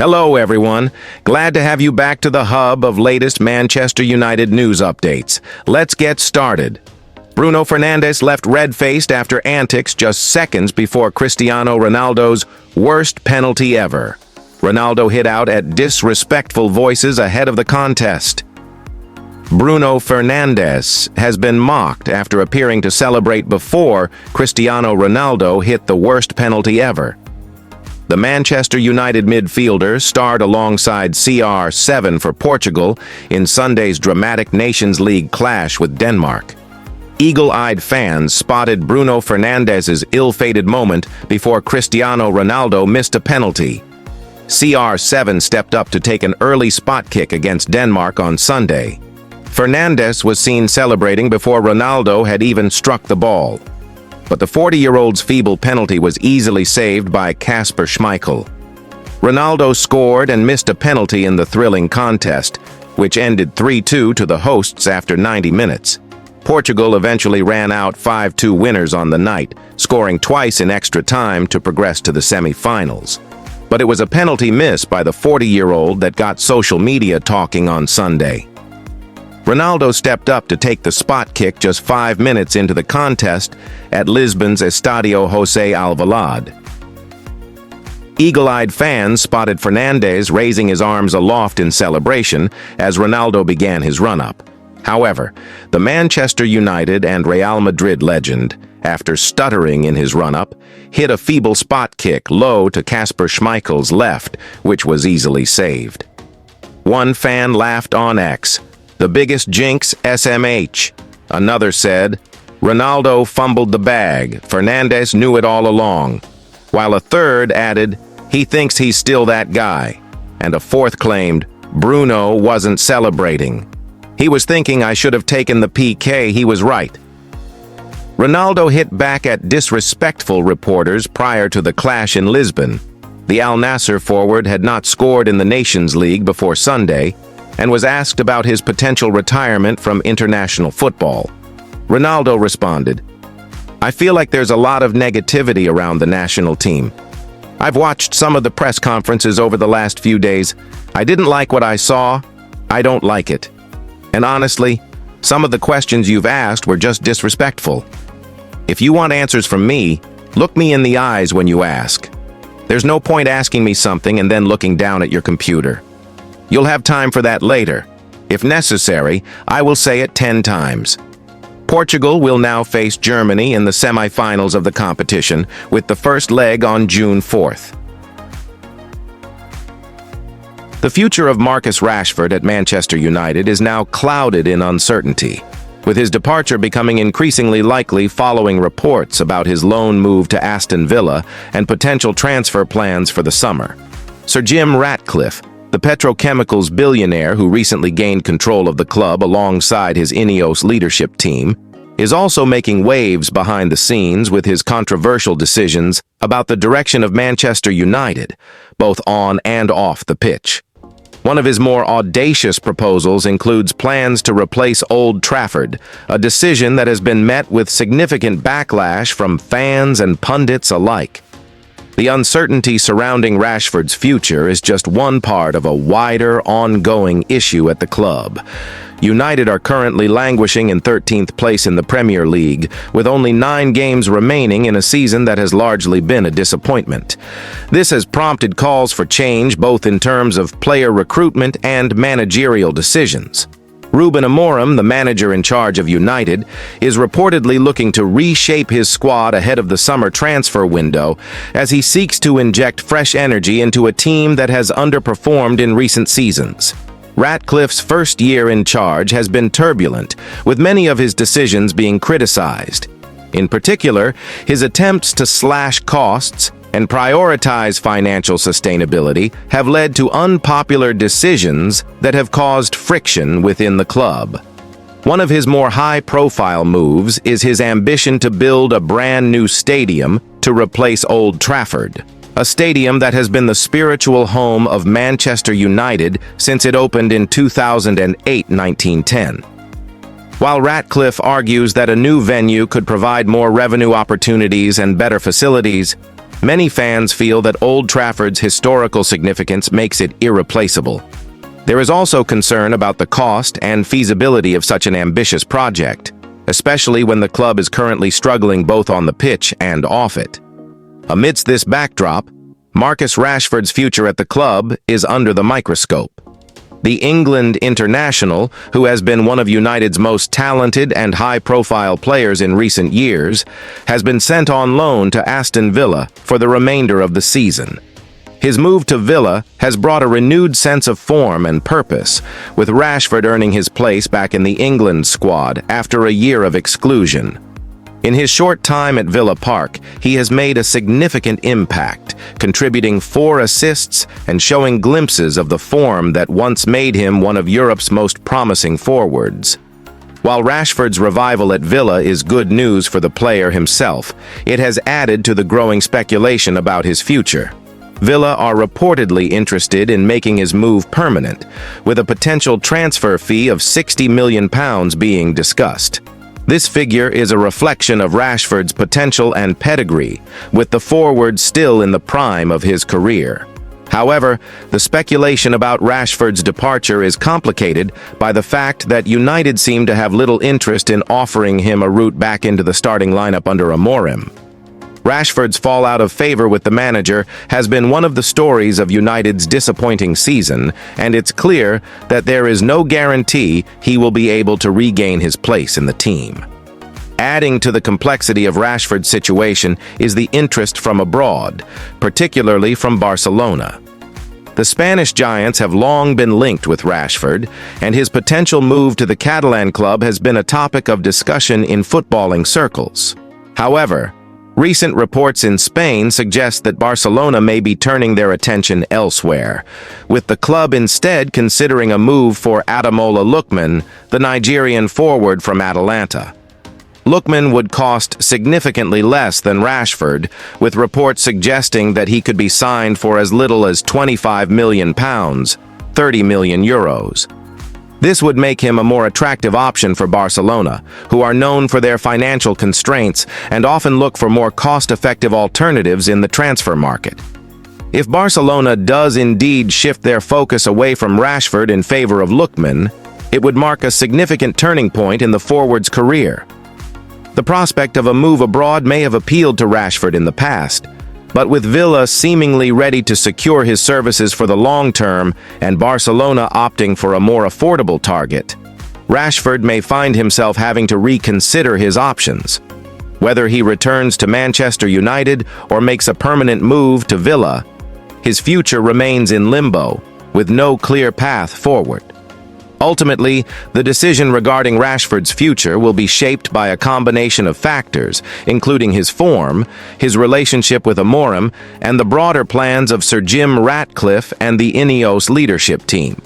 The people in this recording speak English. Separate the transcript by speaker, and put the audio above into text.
Speaker 1: Hello, everyone. Glad to have you back to the hub of latest Manchester United news updates. Let's get started. Bruno Fernandes left red-faced after antics just seconds before Cristiano Ronaldo's worst penalty ever. Ronaldo hit out at disrespectful voices ahead of the contest. Bruno Fernandes has been mocked after appearing to celebrate before Cristiano Ronaldo hit the worst penalty ever. The Manchester United midfielder starred alongside CR7 for Portugal in Sunday's dramatic Nations League clash with Denmark. Eagle-eyed fans spotted Bruno Fernandes' ill-fated moment before Cristiano Ronaldo missed a penalty. CR7 stepped up to take an early spot kick against Denmark on Sunday. Fernandes was seen celebrating before Ronaldo had even struck the ball. But the 40-year-old's feeble penalty was easily saved by Kasper Schmeichel. Ronaldo scored and missed a penalty in the thrilling contest, which ended 3-2 to the hosts after 90 minutes. Portugal eventually ran out 5-2 winners on the night, scoring twice in extra time to progress to the semi-finals. But it was a penalty miss by the 40-year-old that got social media talking on Sunday. Ronaldo stepped up to take the spot kick just 5 minutes into the contest at Lisbon's Estadio José Alvalade. Eagle-eyed fans spotted Fernandes raising his arms aloft in celebration as Ronaldo began his run-up. However, the Manchester United and Real Madrid legend, after stuttering in his run-up, hit a feeble spot kick low to Kasper Schmeichel's left, which was easily saved. One fan laughed on X, "The biggest jinx, SMH." Another said, "Ronaldo fumbled the bag. Fernandes knew it all along." While a third added, "He thinks he's still that guy." And a fourth claimed, "Bruno wasn't celebrating. He was thinking I should have taken the PK, he was right." Ronaldo hit back at disrespectful reporters prior to the clash in Lisbon. The Al Nassr forward had not scored in the Nations League before Sunday, and was asked about his potential retirement from international football. Ronaldo responded, "I feel like there's a lot of negativity around the national team. I've watched some of the press conferences over the last few days. I didn't like what I saw. I don't like it. And honestly, some of the questions you've asked were just disrespectful. If you want answers from me, look me in the eyes when you ask. There's no point asking me something and then looking down at your computer. You'll have time for that later. If necessary, I will say it 10 times. Portugal will now face Germany in the semi-finals of the competition, with the first leg on June 4th. The future of Marcus Rashford at Manchester United is now clouded in uncertainty, with his departure becoming increasingly likely following reports about his loan move to Aston Villa and potential transfer plans for the summer. Sir Jim Ratcliffe, the petrochemicals billionaire who recently gained control of the club alongside his Ineos leadership team, is also making waves behind the scenes with his controversial decisions about the direction of Manchester United, both on and off the pitch. One of his more audacious proposals includes plans to replace Old Trafford, a decision that has been met with significant backlash from fans and pundits alike. The uncertainty surrounding Rashford's future is just one part of a wider, ongoing issue at the club. United are currently languishing in 13th place in the Premier League, with only 9 games remaining in a season that has largely been a disappointment. This has prompted calls for change both in terms of player recruitment and managerial decisions. Ruben Amorim, the manager in charge of United, is reportedly looking to reshape his squad ahead of the summer transfer window as he seeks to inject fresh energy into a team that has underperformed in recent seasons. Ratcliffe's first year in charge has been turbulent, with many of his decisions being criticized. In particular, his attempts to slash costs and prioritize financial sustainability have led to unpopular decisions that have caused friction within the club. One of his more high-profile moves is his ambition to build a brand-new stadium to replace Old Trafford, a stadium that has been the spiritual home of Manchester United since it opened in 2008-1910. While Ratcliffe argues that a new venue could provide more revenue opportunities and better facilities, Many fans feel that Old Trafford's historical significance makes it irreplaceable. There is also concern about the cost and feasibility of such an ambitious project, especially when the club is currently struggling both on the pitch and off it. Amidst this backdrop, Marcus Rashford's future at the club is under the microscope. The England international, who has been one of United's most talented and high-profile players in recent years, has been sent on loan to Aston Villa for the remainder of the season. His move to Villa has brought a renewed sense of form and purpose, with Rashford earning his place back in the England squad after a year of exclusion. In his short time at Villa Park, he has made a significant impact, contributing 4 assists and showing glimpses of the form that once made him one of Europe's most promising forwards. While Rashford's revival at Villa is good news for the player himself, it has added to the growing speculation about his future. Villa are reportedly interested in making his move permanent, with a potential transfer fee of £60 million being discussed. This figure is a reflection of Rashford's potential and pedigree, with the forward still in the prime of his career. However, the speculation about Rashford's departure is complicated by the fact that United seem to have little interest in offering him a route back into the starting lineup under Amorim. Rashford's fall out of favor with the manager has been one of the stories of United's disappointing season, and it's clear that there is no guarantee he will be able to regain his place in the team. Adding to the complexity of Rashford's situation is the interest from abroad, particularly from Barcelona. The Spanish giants have long been linked with Rashford, and his potential move to the Catalan club has been a topic of discussion in footballing circles. However, recent reports in Spain suggest that Barcelona may be turning their attention elsewhere, with the club instead considering a move for Ademola Lookman, the Nigerian forward from Atalanta. Lookman would cost significantly less than Rashford, with reports suggesting that he could be signed for as little as £25 million, €30 million. This would make him a more attractive option for Barcelona, who are known for their financial constraints and often look for more cost-effective alternatives in the transfer market. If Barcelona does indeed shift their focus away from Rashford in favor of Lookman, it would mark a significant turning point in the forward's career. The prospect of a move abroad may have appealed to Rashford in the past, but with Villa seemingly ready to secure his services for the long term and Barcelona opting for a more affordable target, Rashford may find himself having to reconsider his options. Whether he returns to Manchester United or makes a permanent move to Villa, his future remains in limbo, with no clear path forward. Ultimately, the decision regarding Rashford's future will be shaped by a combination of factors, including his form, his relationship with Amorim, and the broader plans of Sir Jim Ratcliffe and the Ineos leadership team.